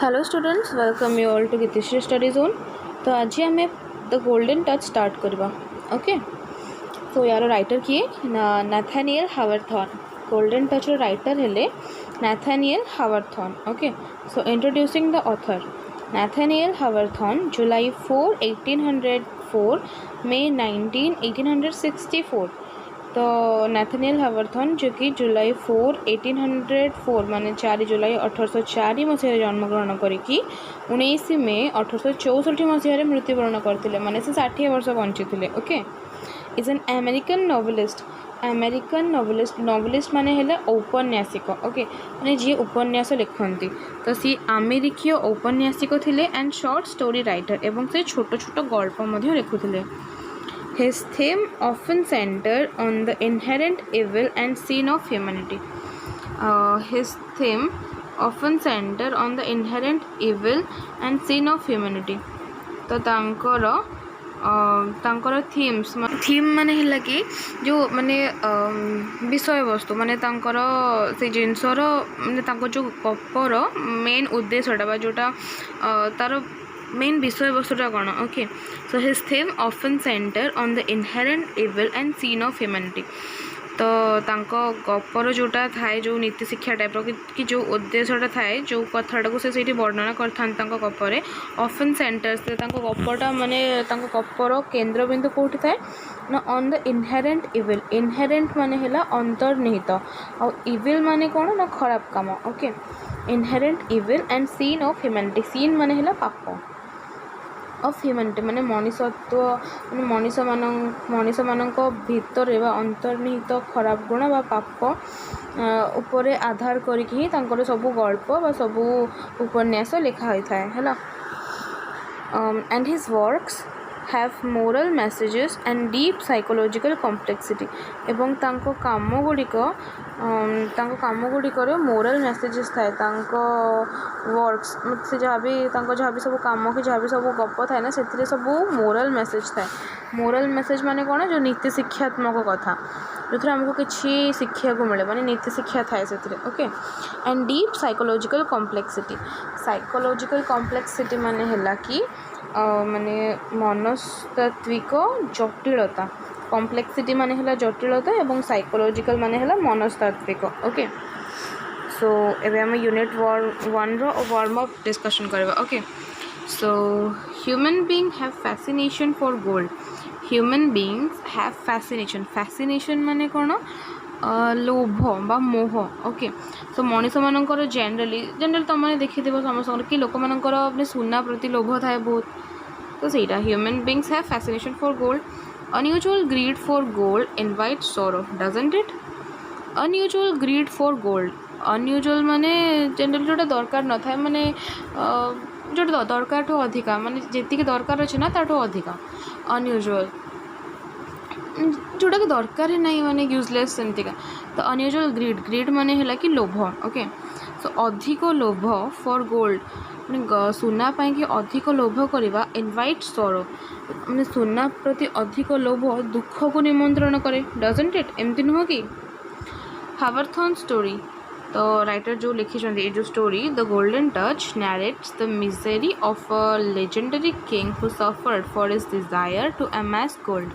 Hello students, welcome you all to Gitishree study zone. तो आज आम द गोल्डन टच स्टार्ट करवा। ओके, तो यार राइटर किए नाथानिएल हावर्थन। गोल्डन टच राइटर हेले नाथानिएल हावर्थन। Okay, so introducing the author. Nathaniel हावर्थन जुलाई 4, 1804, मे 19, 1864। तो नाथानिएल हावर्थन जो कि जुलाई 4, 1804 माने 4 जुलाई 1804 मसीह जन्मग्रहण करिकी 19 मे 1864 मसीह मृत्युवरण करते माने से 60 वर्ष बंची थे। Okay, is an American novelist. American novelist माने हेले औपन्यासिक। ओके, माने जी उपन्यास लिखती तो सी अमेरिकीय औपन्यासिक थिले एंड शॉर्ट स्टोरी राइटर एवं से छोट छोट गल्प मध्य लिखुथिले। His theme often centered on the inherent evil and sin of humanity. His theme often centered on the inherent evil and sin of humanity. तो तांकर थीम माने है कि जो माने विषय वस्तु माने तांकर से जिनसर माने तांको जो गपर मेन उद्देश्यटा जोटा तार मेन विषय वस्तुटा कौन। Okay, so his theme often centre on the inherent evil and sin of humanity. तो तांको गपर जोटा थाए जो नीति शिक्षा टाइप कि जो उद्देश्यटा थाए जो कथाटा को से वर्णना करते गपरे ऑफन सेंटर से गपटा माने गपर केन्द्रबिंदु कौटी थाए ना on the inherent evil. Inherent माने है अंतर्निहित और इविल माने कौन ना खराब काम। Okay, inherent evil and sin of humanity. Sin माने है पाप ऑफ ह्यूमैनिटी माने मनुष्यत्व माने मनुष्य मानक भितर अंतर्निहित खराब गुण बा पाप उपरे आधार करिकि तांकर सबु गल्प बा सबु उपन्यास लिखा होता है। And his works have moral messages and deep psychological complexity. एवं तांको काम गुड़िकर मोरल मैसेजेस थाए वर्क्स से जहाँ भी सब काम कि जहाँ भी सब गप थाए ना से सब मोरल मैसेज थाए। मोरल मैसेज माने कौन जो नीति शिक्षात्मक कथा जो आमको किसी शिक्षा को मिले माने नीति शिक्षा थाए से। Okay, and deep psychological complexity. Psychological complexity माने है कि माने मनस्तात्विक जटिलता। कॉम्प्लेक्सिटी माने है जटिलता एवं साइकोलॉजिकल माने है मनस्तात्विक। ओके, सो एबे हम यूनिट 1 रो वार्म अप डिस्कशन करबा। Okay, so human being have fascination for gold. Human beings have fascination. Fascination माने कौन लोभ बा मोह। ओके, सो मनीष मानकर जनरली तुमने देखी समस्त कि लोक मानकर सुना प्रति लोभ थाए बहुत। तो सहीटा human beings have fascination for gold. Unusual greed for gold invite sorrow, doesn't it? Unusual greed for gold. Unusual माने जनरली जोटा दरकार न थाए माने जोटा दरकार ठू अधिका माने जेतिकी दरकार अच्छे ना ताठू अधिका। अनयूजुअल जोटा कि दरकार ही नहीं माने यूजलेस सेमतिका। तो अनयूजुअल ग्रीड माने है कि लोभ। ओके, सो अधिक लोभ फॉर गोल्ड माने सुना पाई कि अधिक लोभ करवा इनवाइट सॉरो माने सुना प्रति अधिक लोभ दुख को निमंत्रण करे। Doesn't it? एमती नुह कि हावर्थन स्टोरी। तो राइटर जो लिखिछन्ती ये जो story the golden touch narrates the misery of a legendary king who suffered for his desire to amass gold.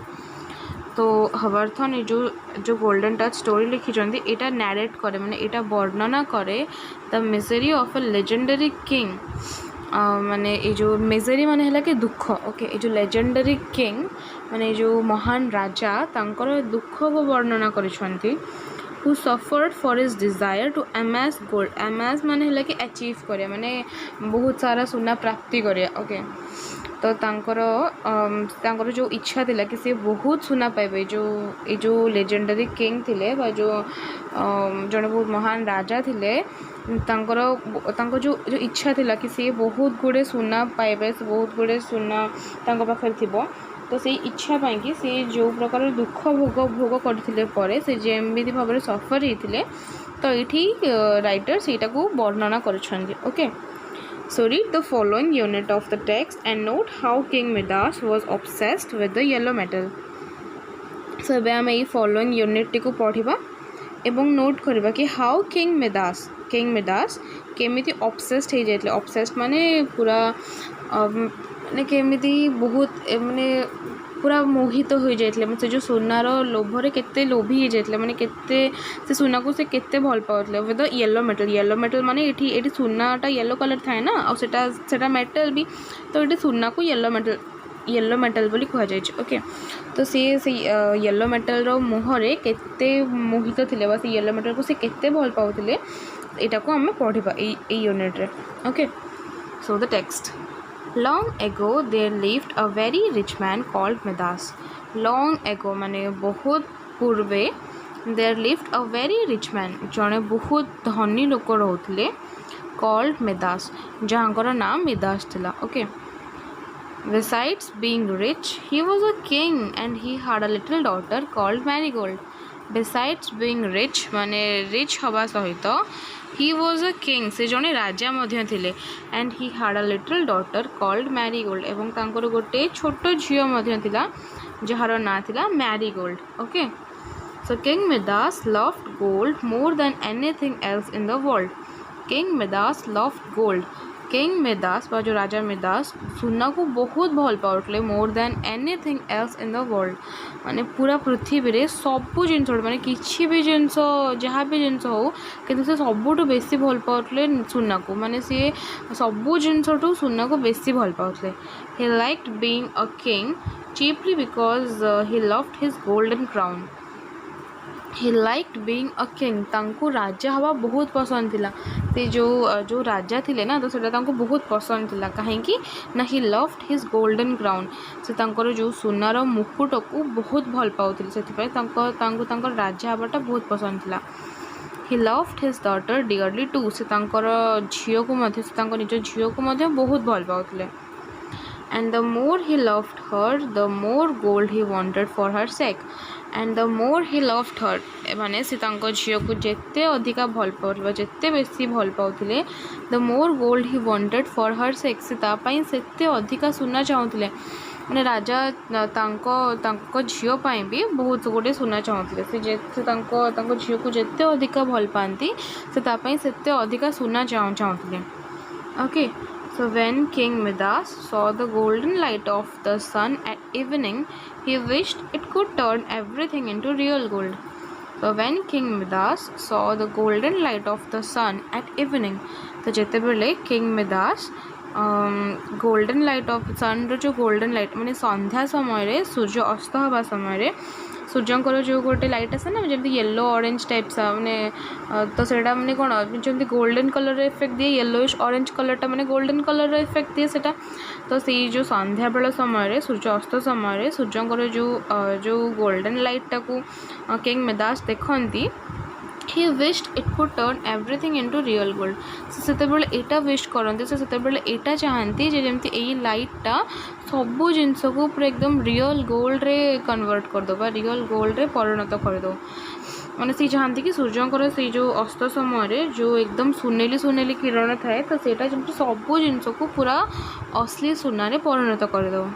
तो हावर्थन ये जो गोल्डन टच स्टोरी लिखिछन्ती एटा नैरेट करे माने एटा वर्णना करे the misery of a legendary king. माने ये जो मिजरी माने है कि दुख। ओके, ये जो लेजेंडरी किंग माने जो महान राजा तांकर दुख को वर्णना करिछन्ती who suffered for his desire to amass gold. Amass माने है कि अचीव करे माने बहुत सारा सुना प्राप्ति करे। ओके, तो तांकर जो इच्छा थिला कि से बहुत सुना पाइबे जो लेजेंडरी किंग थिले बा जो जड़े बहुत महान राजा थिले तांकर जो इच्छा थिला कि से बहुत गुड़े सुना पाइबे से बहुत गुड़े सुना तांको पाखरे थिबो। तो से इच्छा पाई कि से जो प्रकार दुख भोग करथिले परे से जेमिति भाबरे सफर हेतिले तो एठी राइटर सेटा को वर्णना करछन्ती। Okay, so read the following unit of the text and note how King Midas was obsessed with the yellow metal. So एबे हम एई following unit टी को पढ़िबा एवं नोट करबा कि how King किंग मिडास केमिति ऑब्सेस्ड हो जाते ऑब्सेस्ड माने पूरा माने केमिति बहुत माने पूरा मोहित हो जाते मतलब जो सुनार लोभरे केते लोभी हो जाते माने केते से सुना को से केते भल पाउतले विद द येलो मेटल माने एठी सुनाटा येलो कलर थाए ना और सेटा मेटल भी तो ये सुना को येलो मेटल बोली कह जाए ओके तो सी येलो मेटल रो मुहरे केते मोहित थिले बा से येलो मेटल को से केते भल पाउतले एटा को हमें पढ़िबा ए यूनिट रे okay so the text Long ago there lived a very rich man called Midas. Long ago माने बहुत पूर्वे there lived a very rich man जने बहुत धनी लोक रहउतले called Midas जहाँकर नाम मिदास थिला okay Besides being rich he was a king and he had a little daughter called Marigold. Besides being rich माने rich हवा सहित he was a king से जने राजा मध्य थिले and he had a little daughter called Marigold एवं तांकर गोटे छोट झियो मध्य थिला जहार ना थिला Marigold okay so King Midas loved gold more than anything else in the world. King Midas loved gold. King Midas बा जो राजा मिदास सुना को बहुत भल पाउतले more than anything else in the world माने पूरा पृथ्वी रे सबु जिनस माने किछि भी जिनस जहाँ भी जिनस हो किंतु से सबुठु बेसी भल पाउतले सुना को माने से सबु जिनसठु सुना को बेसी भल पाउतले he liked being a king chiefly because he loved his golden crown he liked being a king तांको राजा हवा बहुत पसंद थिला ते जो राजा थिले ना तो सेटा तांको बहुत पसंद थिला कहीं ना ही लव्ड हिज गोल्डन क्राउन से तांकर जो सुनार मुकुट को बहुत भल पाउथिले सेथिपाई तांको राजा हवाटा बहुत पसंद थिला he loved his daughter dearly टू से तांकर झियो को मध्य से तांको निज झियो को मध्य बहुत भल पाउथिले and the more he loved her the more gold he wanted for her sake and the more he loved her माने से तांको झियो को जेते अधिका भल पाउथले जेते बेसी भल पाउथले the more gold he wanted for her sake से ता पई सेते अधिका सुना चाहुथले माने राजा तांको झियो पई भी बहुत गोटे सुना चाहुथले से जेते तांको झियो को जेते अधिका भल पांती से ता पई सेते अधिका सुना चाहुथले okay So when King Midas saw the golden light of the sun at evening, he wished it could turn everything into real gold. So when King Midas saw the golden light of the sun at evening, तो जेते बेले King Midas golden light of sun रो जो golden light माने संध्या समय रे सूर्य अस्त हवा समय रे सूर्यंकर जो गोटे लाइट आसे ना जमी येलो ऑरेंज टाइप सा माने तो सेटा माने कोन जमी गोल्डन कलर इफेक्ट दिए येलोइश ऑरेंज कलरटा माने गोल्डन कलर इफेक्ट दिए सेटा तो से जो संध्या बेला समय रे सूर्य अस्त समय रे सूर्यंकर जो गोल्डन लाइट को किंग मिदास देखंती he wished it could turn everything into real gold से बेले एटा विश करते से बेले एटा चाहती जे जमती एई लाइटटा सबू जिनस को पूरा एकदम रियल गोल्ड रे कन्वर्ट कर दो रियल गोल्ड रे परिणत कर दो माने सी चाहती कि सूर्यंकर से जो अस्त समय रे जो एकदम सुनेली किरण थाए तो सेटा जमती सबू जिनस को पूरा असली सुना रे परिणत कर दो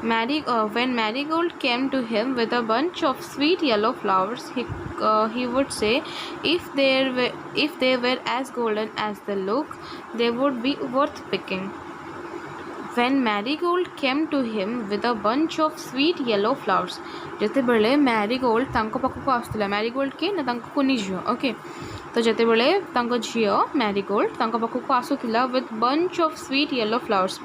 when Marigold came to him with a bunch of sweet yellow flowers, he would say, if they were as golden as they look, they would be worth picking. When Marigold came to him with a bunch of sweet yellow flowers, जते बेले Marigold तांको पाखु को आसुला Marigold के ना तांको को निझियो okay तो जते बेले तांको झियो Marigold तांको पाखु को आसुला with bunch of sweet yellow flowers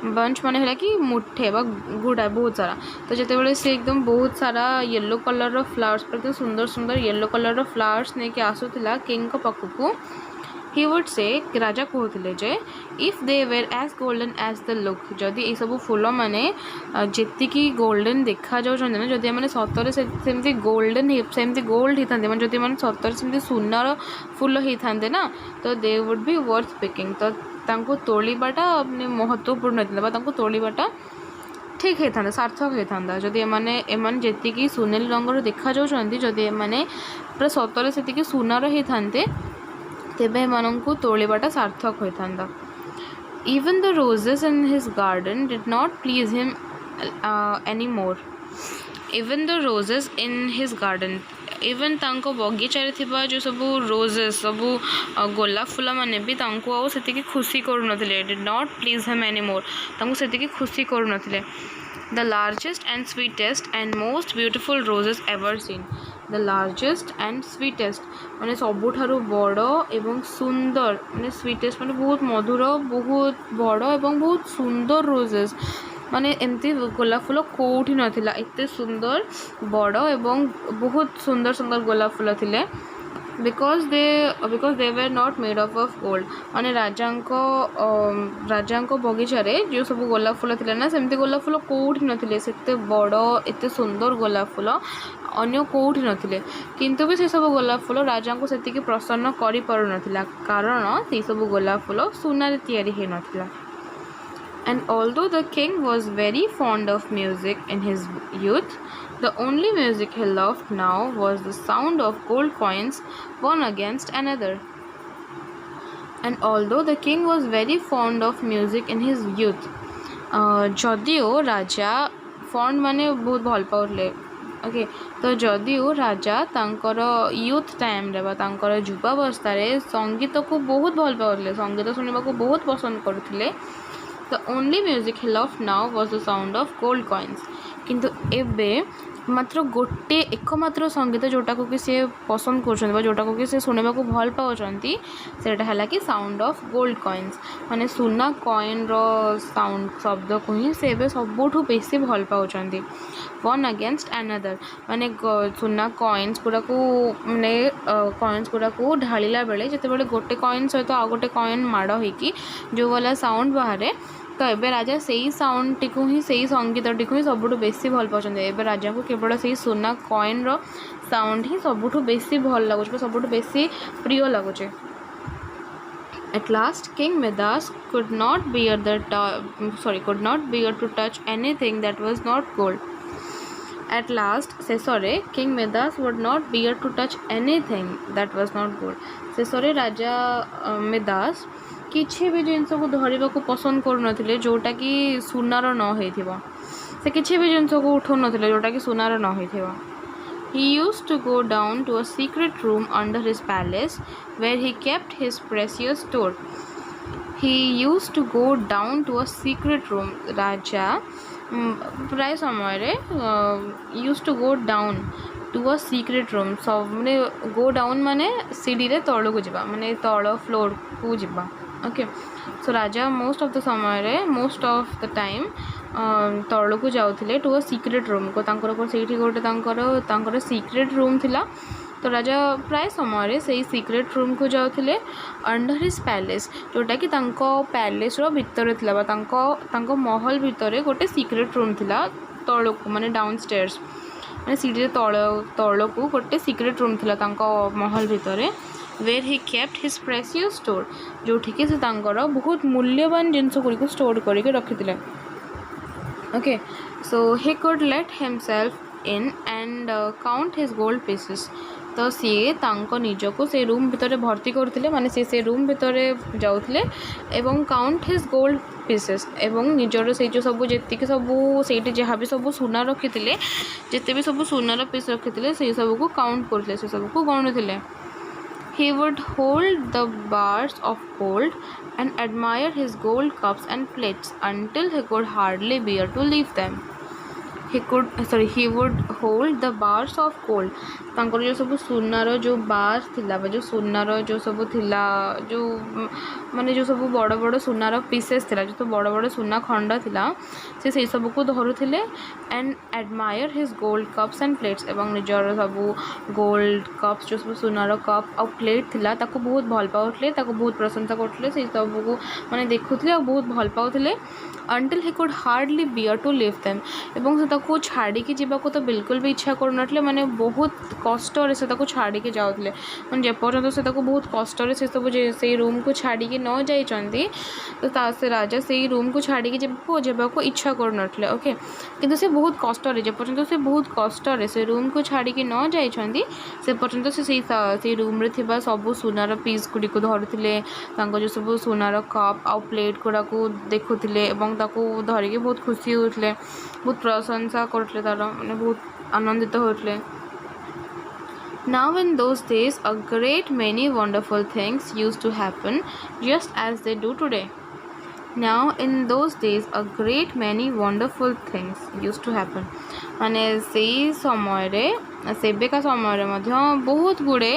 bunch माने है कि मुठे बा गुड़ा बहुत सारा तो जिते बड़े से एकदम बहुत सारा येलो कलर फ्लावर्स पर सुंदर सुंदर येलो कलर फ्लावर्स नहीं कि आसुला किंग को पखु ही वुड से राजा कहते जे if they were as golden as the look जदि ये सब फूल माने जी गोल्डन देखा जाऊँ ना जदि मैंने सतरे सेमती गोल्डन सेमती गोल्ड होता मैंने जदि मैंने सतरे सेमती सुनार फूल होता ना तो they would be worth picking तो तांको तोड़ाटा महत्वपूर्ण होता तोड़ाटा ठीक होता सार्थक होता जदि एम जी सुनेली रंगर देखा जाऊँच जदि एम पूरा सतरे से सुनार होता तेबे एमानंकु तोड़ाटा सार्थक होता Even the roses in his garden did not please him anymore. Even the roses in his garden even तांको बगीचारे थिबा जो सब रोजेस सब गोलाप फूल माने भी तांको आउ सेतिकी खुशी करू नथिले, did not please him anymore, तांको सेतिकी खुशी करू नथिले। The largest and sweetest and most beautiful roses ever seen. The largest and sweetest माने सबुठारु बड़ एवं सुंदर माने स्वीटेस्ट माने बहुत मधुर बहुत बड़ एवं बहुत सुंदर रोजेस माने एमती गोलाप फूल कोठी नथिला, एते सुंदर बड़ एवं बहुत सुंदर सुंदर गोलाप फूल थिले। because they were not made of gold माने राजांको बगीचारे जो सब गोलाप फूल थिले ना सेमती गोलाप फूल कोठी नथिले, सेते बड़ एते सुंदर गोलाप फूल अन्य कोठी नथिले, किंतु भी से सब गोलाप फूल राजांको सेतिकी प्रसन्न करि पारु नथिला कारण से सब गोलाप फूल सुनारे तयारी हे नथिला। And although the king was very fond of music in his youth, the only music he loved now was the sound of gold coins one against another. And although the king was very fond of music in his youth, जदिओ राजा fond माने बहुत भल Paule, okay तो जदिओ राजा तांकर youth time रे बा तांकर युवावस्था रे संगीत को बहुत भल पाउले, संगीत सुनिबा को बहुत पसंद करथिले। The only music he loved now was the sound of gold coins. किंतु एबे मात्र गोटे एकमात्र संगीत जोटा को कि से पसंद कर जोटा को कि से सुनवा को भल पाउचंती सेटा हला कि साउंड ऑफ गोल्ड कॉइन्स माने सुना कॉइन रो साउंड शब्द को ही से एबे सबुठु बेसी भल पाउचंती। वन अगेंस्ट अनदर माने सुना कॉइन्स गुड़ा को माने कॉइन्स गुड़ा को ढालिला बेले जते बेले गोटे कॉइन सहित आ गोटे कॉइन माड़ होइकी जो वाला साउंड बाहर तो एबे राजा से ही साउंड टी ही से ही संगीत टी ही सबुठु बेसी भल पाउछन। एबे राजा को केवल से सुना कॉइन रो साउंड ही सबुठु बेसी भल लागुछ, सबुठु बेसी प्रिय लागुछ। At last King Midas could not bear to touch anything that was not gold. At last शेषरे King Midas would not bear to touch anything that was not gold. शेषरे राजा मिदास किसी भी जिनस को धरवा को पसंद करूनथिले जोटा कि सुनार न होइथिबो, से किसी भी जिनस को उठौ नथिले जोटा कि सुनार न होइथिबो। He used to go down to a secret room under his palace where he kept his precious store. He used to go down to a secret room. राजा प्राय समय रे used to go down to a secret room. सब माने go down माने सीढ़ी रे तळ को जिबा माने तळ फ्लोर को जिबा। Okay so Raja most of the time तळ को जाउथिले टू अ सीक्रेट रूम को तांकर सेठी गोटे तांकर सीक्रेट रूम थिला। तो राजा प्राय समय से सीक्रेट रूम को जाउथिले अंडर हिज पैलेस जोटा कि तांको पैलेस रो भितर थिला बा तांको महल भितर गोटे सीक्रेट रूम थिला तळ को माने डाउन स्टेयर्स माने सीढ़ी तळ को गोटे सीक्रेट रूम थिला तांको महल भितर where he kept his precious store जोठी के से तांकर बहुत मूल्यवान जिनस गुड़ी को स्टोर करके रखिथिले। Okay so he could let himself in and count his gold pieces. तो सी तांको निज को से रूम भितर भर्ती करथिले माने से रूम भितर जाउथिले एवं काउंट हिज गोल्ड पीसेस एवं निजर से जो सब जेति के सब सेठी जहाँ भी सब सुना रखिथिले जेते भी सब सुनार पीस रखिथिले से सब को काउंट करथिले से सब को गणुथिले। He would hold the bars of gold and admire his gold cups and plates until he could hardly bear to leave them. He would hold the bars of gold. तांकर जो सब सुनार जो बार थिला जो सुनार जो सब थिला जो माने जो सब बड़ बड़ सुनार पीसेस थिला जो तो बड़ बड़ सुना खंड थिला से सब को धरुथिले and admire his gold cups and plates एवं निजर सब गोल्ड कप्स जो सब सुनार कप और प्लेट थिला ताको बहुत भल पाउथले ताको बहुत प्रशंसा करथले से सब को माने देखुथले और बहुत भल पाउथले until he could hardly bear to leave them एवं से ताको छाड़ी के जीवा को तो बिल्कुल भी इच्छा करनथले माने बहुत कष्ट रे से ताको छाड़ी के जाउथले माने जे पर्यंत से ताको बहुत कष्ट रे से सब जे से रूम को छाड़ी के न जाई चंदी तो ता से राजा से रूम को छाड़ी के जेबा को इच्छा करनथले। ओके किंतु से बहुत कष्ट रे जे पर्यंत से बहुत कष्ट रे से रूम को छाड़ी के न जाई चंदी से पर्यंत से रूम रे थिबा सब सुनार पीस गुडी को धरथिले तांको जो सब सुनार कप आ प्लेट गुडा को देखुथिले एवं ताको धरिके बहुत खुशी होतले बहुत प्रशंसा करथले तार माने बहुत आनंदित होतले। Now, in those days, a great many wonderful things used to happen just as they do today. Now, in those days, a great many wonderful things used to happen. ମାନେ ସେଇ ସମୟରେ ସେବେକା ସମୟରେ ମଧ୍ୟ ବହୁତ ଗୁଡ଼ିଏ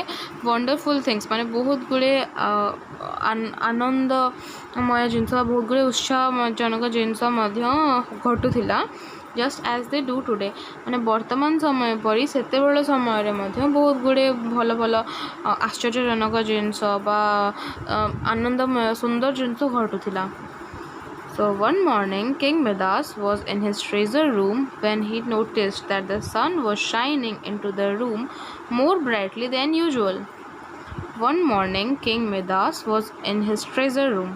ୱଣ୍ଡରଫୁଲ୍ ଥିଙ୍ଗସ୍ ମାନେ ବହୁତ ଗୁଡ଼ିଏ ଆନନ୍ଦମୟ ଜିନିଷ ବହୁତ ଗୁଡ଼ିଏ ଉତ୍ସାହଜନକ ଜିନିଷ ମଧ୍ୟ ଘଟୁଥିଲା ଜଷ୍ଟ ଆଜ୍ ଦେ ଡୁ ଟୁଡେ ମାନେ ବର୍ତ୍ତମାନ ସମୟ ପରି ସେତେବେଳ ସମୟରେ ମଧ୍ୟ ବହୁତ ଗୁଡ଼ିଏ ଭଲ ଭଲ ଆଶ୍ଚର୍ଯ୍ୟଜନକ ଜିନିଷ ବା ଆନନ୍ଦମୟ ସୁନ୍ଦର ଜିନିଷ ଘଟୁଥିଲା. So one morning, King Midas was in his treasure room when he noticed that the sun was shining into the room more brightly than usual. One morning, King Midas was in his treasure room.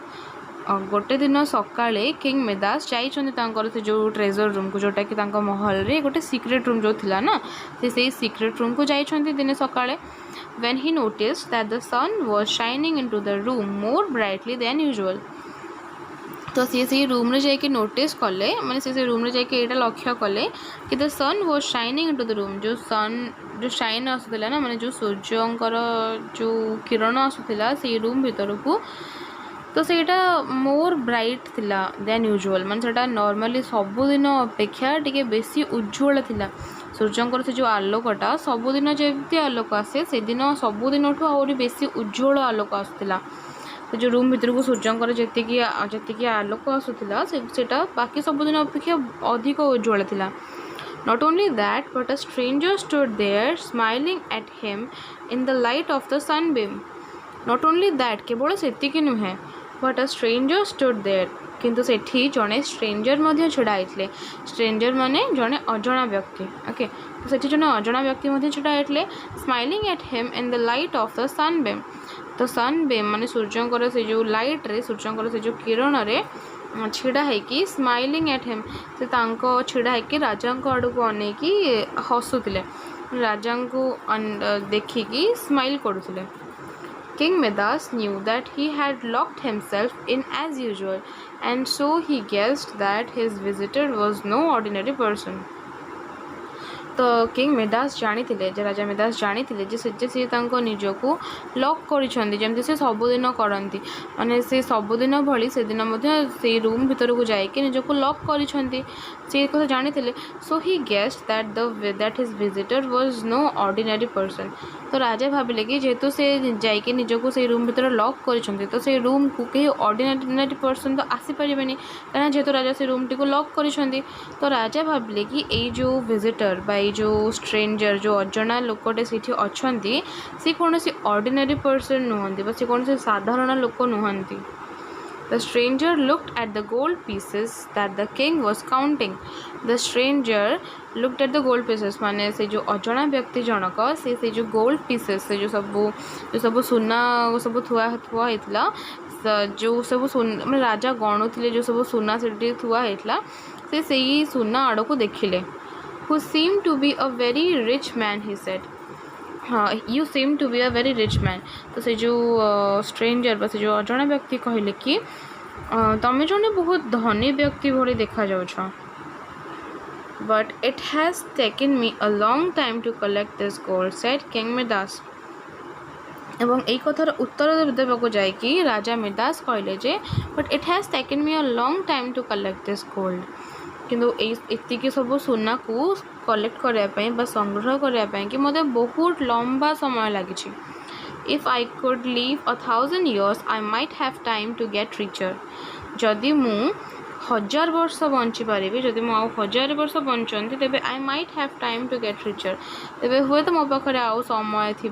गोटे दिन सकाळे king Midas जाइछन्ति तांकर से जो treasure room को जोटा कि तांका महल रे गोटे सीक्रेट रूम जो थिला ना से सीक्रेट रूम को जाइछन्ति दिने सकाळे. When he noticed that the sun was shining into the room more brightly than usual. तो सी रूम रे जाके नोटिस कले माने से रूम रे जाके एटा लक्ष्य कले कि the sun was shining into the room जो सन जो शाइन आसुला ना माने जो सूर्यंकर जो किरण आसुला से रूम भीतर को तो सेटा मोर ब्राइट थिला देन यूजुअल माने सेटा नॉर्मली सबुदिन अपेक्षा टिके बेसी उज्जवल थिला. सूर्यंकर से जो आलोकटा सबुदिन जेमती आलोक आसे से दिन सबुदिनठू आहुरी बेसी उज्जवल आलोक आसुला. जो रूम भीतर को सूर्यंकर जी आलोक आसूला सेटा बाकी सबुदिन अपेक्षा अधिक उज्जवल थिला. Not only that, but a stranger stood there smiling at him in the light of the sunbeam. Not only that, केवल सेतिकी नुहे, but a stranger stood there. किंतु सेठी जने स्ट्रेंजर मध्य छड़ा आइतले. स्ट्रेंजर माने जने अजଣା व्यक्ति. ओके तो सेठी जने अजଣା व्यक्ति मध्य छड़ा आइतले smiling at him in the light of the sunbeam. तो सनबीम माने सूर्यंकर से जो लाइट रे सूर्यंकर से जो किरण रे छिड़ा है कि स्माइलिंग एट हिम से तांको छिड़ा है कि राजा को आड़ को अने कि हसुतिले राजा को देखिकी smile करुतिले. King Midas knew that he had locked himself in as usual, and so he guessed that his visitor was no ordinary person. तो किंग मिदास जानी राजा मिदास जानी सी निजको लॉक करमती से सबुदिन करती माने से सबुदिन भली से दिन से रूम भीतर को जाइए निजको लॉक करी कथा जानी. So he guessed that his visitor was no ordinary person. तो राजा भाविले कि जेहेतु से जाइए निजको से रूम भीतर लॉक करी तो से रूम को कहीं ऑर्डिनरी पर्सन तो आसीपारे कहीं जेहेतु राजा से रूम टी को लॉक करी. तो राजा भाविले कि ये जो विजिटर बा जो स्ट्रेंजर जो अजଣା लोकटे से अच्छा सी कौन सी ऑर्डिनरी पर्सन नुहति सी कौन से साधारण लोक नुहति. The stranger looked at the gold pieces that the king was counting. The stranger looked at the gold pieces माने से जो अजଣା व्यक्ति जनक से जो गोल्ड पीसेस से जो सब सुना सब थुआ होइतला जो सब सुना राजा गणुले जो सब सुना से थुआ होइतला से सुना आड़ को देखिले. Who seemed to be a very rich man, he said. हाँ you seem to be a very rich man. तो से जो स्ट्रेंजर बा से जो अजଣା व्यक्ति कहले कि तमें जने बहुत धनी व्यक्ति भली देखा जाउछ. But it has taken me a long time to collect this gold, said King Midas. एवं यही कथार उत्तर देवाक जाकि राजा मिदास कहले जे but it has taken me a long time to collect this gold. किंतु एतिक सब सुना को कलेक्ट करने संग्रह करने कि मत बहुत लंबा समय लगी. If I could live 1000 years I might have time to get richer. जदि मु 1000 वर्ष बंची पारि जदि मु 1000 वर्ष बंचती तेरे I might have time to get richer तेरे हुए तो मो पाखे आउ समय थी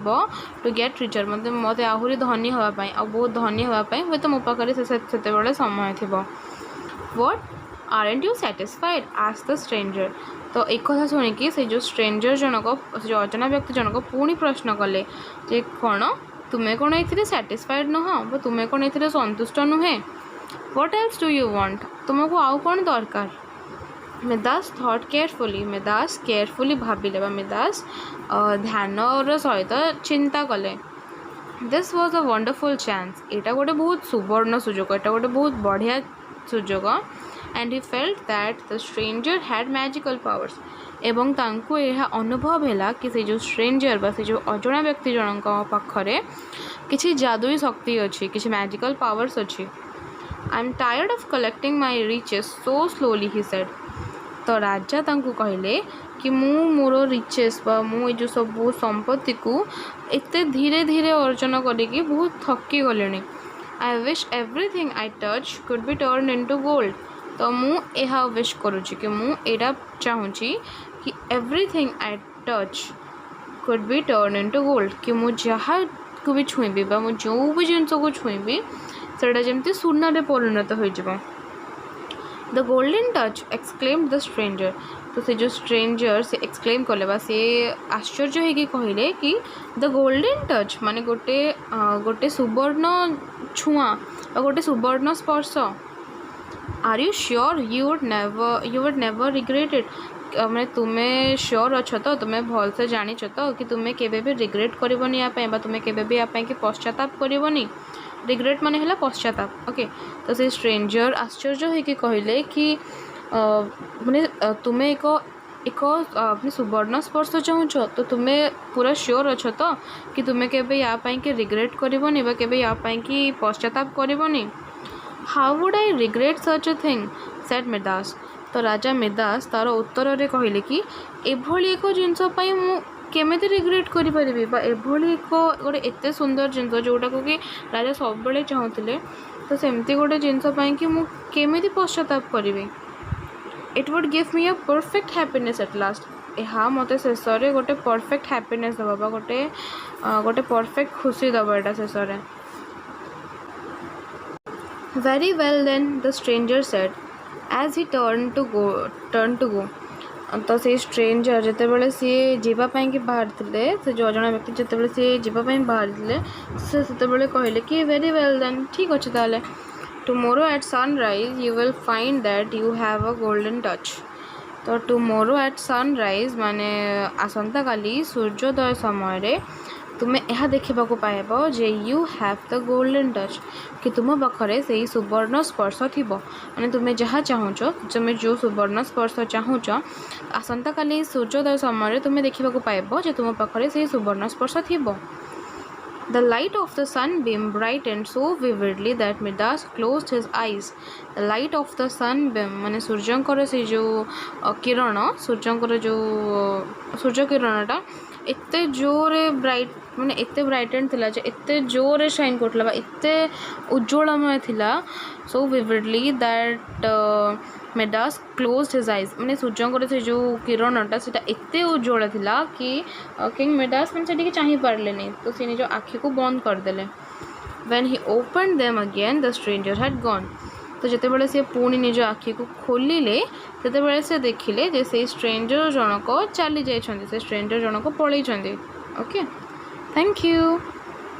टू गेट रिचर मत आहरी धनी हाँपाई आ बहुत धनी हाँपाई हुए तो मो पाखे से समय थी. What aren't you satisfied asked the stranger. तो एक कथा शुणिकी से जो स्ट्रेंजर जनक जो अजଣା व्यक्ति जनक पुणी प्रश्न कले जे कौन तुम्हें कौन ये सैटिस्फाइड नुह तुम्हें कौन ये संतुष्ट नुहे. What else do you want तुमको आउ कौन दरकार. Midas thought carefully Midas carefully भाविले मिदास ध्यान सहित चिंता कले. This was a wonderful chance. यहाँ गोटे बहुत सुवर्ण सुजोग यहाँ गोटे बहुत बढ़िया सुजोग and he felt that the stranger had magical powers. एवं तांको यह अनुभव है कि से जो स्ट्रेंजर बा से जो अजଣା व्यक्ति जनक पाखरे किसी जादुई शक्ति अच्छी किसी मैजिकल पावर्स अच्छी. I am tired of collecting my riches so slowly he said. तो राजा तांको कहले कि मु मोर रिचेस बा मु जो सब संपत्ति को एते धीरे धीरे अर्जन करिकी बहुत थकी गले. I wish everything I touch could be turn into gold. तो मु यह विश करुँची कि मु एटा चाहूँगी कि everything I touch could be turn into gold कि मु जहाँ को भी छुईबी बा मु जो भी जिनस को छुईबी सेटा जमती सुना परिणत हो. The golden touch exclaimed the stranger. तो से जो स्ट्रेंजर से एक्सक्लेम कले बा से आश्चर्य होगी कहले कि द गोल्डन टच माने गोटे गोटे सुवर्ण छुआ गोटे सुवर्ण स्पर्श. Are you sure you would never regret it. मैंने तुम्हें श्योर अच्छ तो तुम्हें भलसे जानिच तो कि तुम्हें केबे भी रिग्रेट करबनी या पई बा तुम्हें केबे भी या पई कि पश्चाताप करबनी. रिग्रेट माने हला पश्चाताप. ओके. तो से स्ट्रेंजर आश्चर्य होगी कहले कि माने तुम्हें एक अपने सुवर्ण स्पर्श चाहूच तो तुम्हें पूरा श्योर अच्छ तो कि तुम्हें केबे या पई कि रिग्रेट करबनी बा केबे या पई कि पश्चाताप करबनी. How would I regret such a thing said Midas. तो राजा मिदास तार उत्तर रे कहले कि एभली एक जिनस पई मु केमेती रिग्रेट करिपरिबी बा एभली एक गोटे एते सुंदर जिनस जोटा को कि राजा सब बेले चाहूले तो सेमती गोटे जिनस पई कि मु केमेती पश्चाताप करिबी. It would give me a perfect happiness at last. यहाँ मत शेष गोटे परफेक्ट हैप्पीनेस दबा गोटे गोटे परफेक्ट खुशी दबा एटा शेष. Very well then the stranger said as he turn to go. तो से स्ट्रेंजर जिते बड़े सी जीवाई कि बाहर से जो अजଣା व्यक्ति जिते सी जीवाई बाहर से कहले कि वेरी वेल देन ठीक अच्छे ताले tomorrow at sunrise you will find that you have a golden touch. तो टुमोरो एट सनराइज माने आसंता काली सूर्योदय समय तुम्हें यह देखा पाइब जे you have the golden touch कि तुम पाखे से सुवर्ण स्पर्श थी मैंने तुम्हें जहाँ चाहूच तुम्हें जो सुवर्ण स्पर्श चाहूच आसंता काली सूर्योदय समय तुम्हें देखा पाइब जे तुम पाखे से सुवर्ण स्पर्श थी. The light of the sunbeam brightened so vividly that Midas closed his eyes. The light of the sunbeam माने सूर्यंकर से जो किरण सूर्यंकर जो सूर्य किरणटा एते जोरे ब्राइट माने एते ब्राइटेंड थिला जे एते जोरे शाइन करथला बा एते उज्ज्वलमय थिला सो vividly that Midas closed his eyes माने सूर्यंकर से जो किरणटा सेटा एते उज्ज्वल थिला कि किंग मेडास माने सेठी चाहि पारलेनी तो से निज आँखि को बंद कर देले. When he opened them again the stranger had gone. तो जितेबाला सी पुणी निज आखि को खोलिले सेतेबाला से देखिले जे से स्ट्रेंजर जनक चली जाइछन्ती से स्ट्रेंजर जनक पळैछन्ती. Okay thank you.